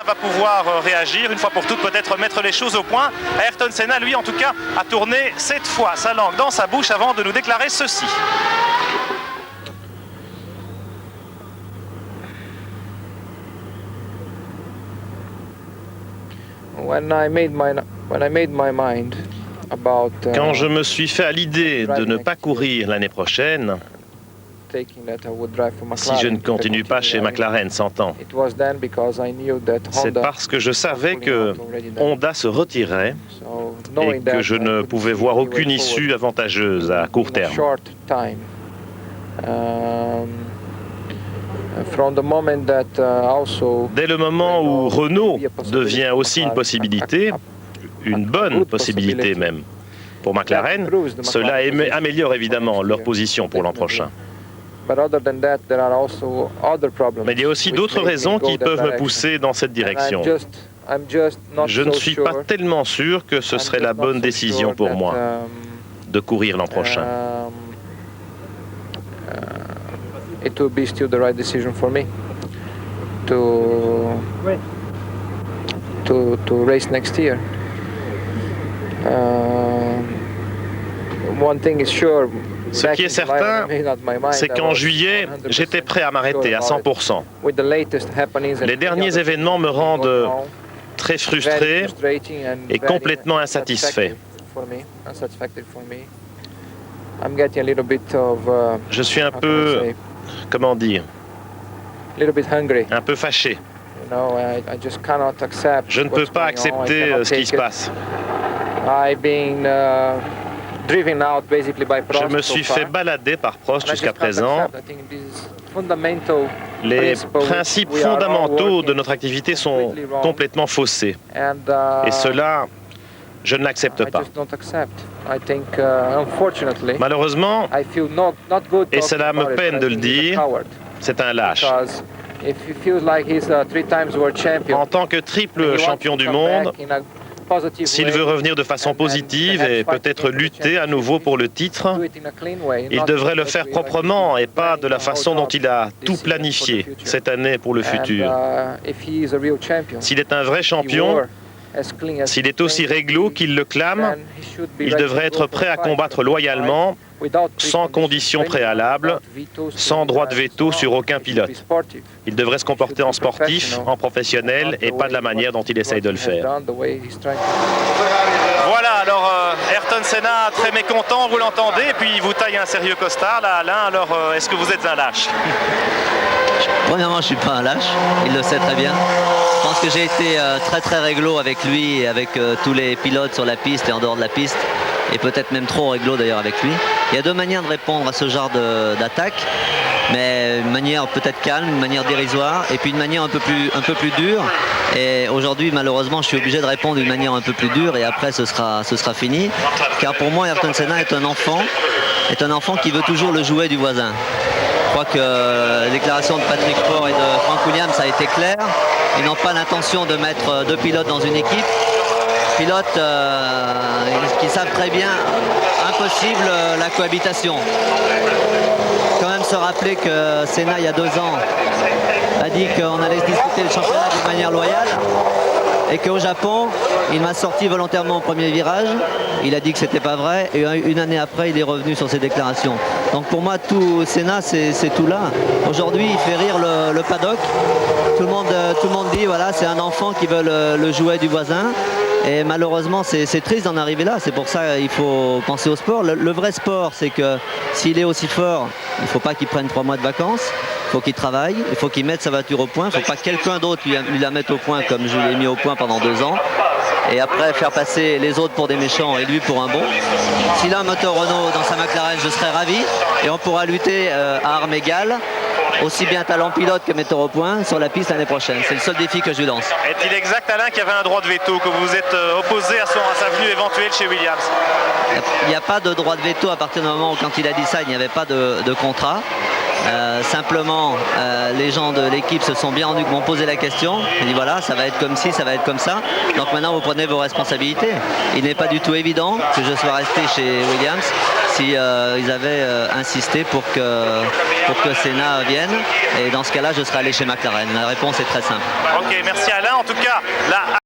va pouvoir réagir, une fois pour toutes peut-être mettre les choses au point. Ayrton Senna, lui en tout cas, a tourné cette fois sa langue dans sa bouche avant de nous déclarer ceci. Quand je me suis fait à l'idée de ne pas courir l'année prochaine, si je ne continue pas chez McLaren 100 ans, c'est parce que je savais que Honda se retirait et que je ne pouvais voir aucune issue avantageuse à court terme. Dès le moment où Renault devient aussi une possibilité, une bonne possibilité même, pour McLaren, cela améliore évidemment leur position pour l'an prochain. Mais il y a aussi d'autres raisons qui peuvent me pousser dans cette direction. Je ne suis pas tellement sûr que ce serait la bonne décision pour moi de courir l'an prochain. It will be still the right decision for me to race next year. One thing is sure. Ce qui est certain, c'est qu'en juillet, j'étais prêt à m'arrêter à 100%. Les derniers événements me rendent très frustré et complètement insatisfait. Je suis un peu, comment dire, un peu fâché. Je ne peux pas accepter ce qui se passe. Je me suis fait balader par Prost jusqu'à présent. Les principes fondamentaux de notre activité sont complètement faussés. Et cela, je ne l'accepte pas. Malheureusement, et cela me peine de le dire, c'est un lâche. En tant que triple champion du monde, s'il veut revenir de façon positive et peut-être lutter à nouveau pour le titre, il devrait le faire proprement et pas de la façon dont il a tout planifié cette année pour le futur. S'il est un vrai champion, s'il est aussi réglo qu'il le clame, il devrait être prêt à combattre loyalement, sans conditions préalables, sans droit de veto sur aucun pilote. Il devrait se comporter en sportif, en professionnel, et pas de la manière dont il essaye de le faire. Voilà, alors Ayrton Senna, très mécontent, vous l'entendez, et puis il vous taille un sérieux costard, là, Alain, alors est-ce que vous êtes un lâche? Premièrement, je ne suis pas un lâche, il le sait très bien. Je pense que j'ai été très réglo avec lui et avec tous les pilotes sur la piste et en dehors de la piste. Et peut-être même trop réglo d'ailleurs avec lui. Il y a deux manières de répondre à ce genre d'attaque, mais une manière peut-être calme, une manière dérisoire, et puis une manière un peu plus dure. Et aujourd'hui, malheureusement, je suis obligé de répondre d'une manière un peu plus dure, et après ce sera fini. Car pour moi, Ayrton Senna est un enfant qui veut toujours le jouet du voisin. Je crois que la déclaration de Patrick Faure et de Frank Williams a été claire. Ils n'ont pas l'intention de mettre deux pilotes dans une équipe. Pilotes qui savent très bien impossible la cohabitation. Quand même se rappeler que Senna, il y a 2 ans, a dit qu'on allait se disputer le championnat d'une manière loyale et qu'au Japon, il m'a sorti volontairement au premier virage. Il a dit que c'était pas vrai et une année après, il est revenu sur ses déclarations. Donc pour moi, tout Senna, c'est tout là. Aujourd'hui, il fait rire le paddock. Tout le monde dit, voilà, c'est un enfant qui veut le jouet du voisin. Et malheureusement, c'est triste d'en arriver là. C'est pour ça qu'il faut penser au sport. Le vrai sport, c'est que s'il est aussi fort, il ne faut pas qu'il prenne 3 mois de vacances. Il faut qu'il travaille, il faut qu'il mette sa voiture au point. Il ne faut pas que quelqu'un d'autre lui la mette au point comme je l'ai mis au point pendant 2 ans. Et après, faire passer les autres pour des méchants et lui pour un bon. S'il a un moteur Renault dans sa McLaren, je serais ravi. Et on pourra lutter à armes égales, aussi bien talent pilote que metteur au point, sur la piste l'année prochaine. C'est le seul défi que je lui lance. Est-il exact, Alain, qu'il y avait un droit de veto, que vous vous êtes opposé à sa venue éventuelle chez Williams? Il n'y a pas de droit de veto à partir du moment où, quand il a dit ça, il n'y avait pas de contrat. Simplement, les gens de l'équipe se sont bien rendus, m'ont posé la question. Ils dit voilà, ça va être comme ci, ça va être comme ça. Donc maintenant, vous prenez vos responsabilités. Il n'est pas du tout évident que je sois resté chez Williams si ils avaient insisté pour que pour que Senna vienne. Et dans ce cas-là, je serais allé chez McLaren. La réponse est très simple. Ok, merci Alain. En tout cas, là...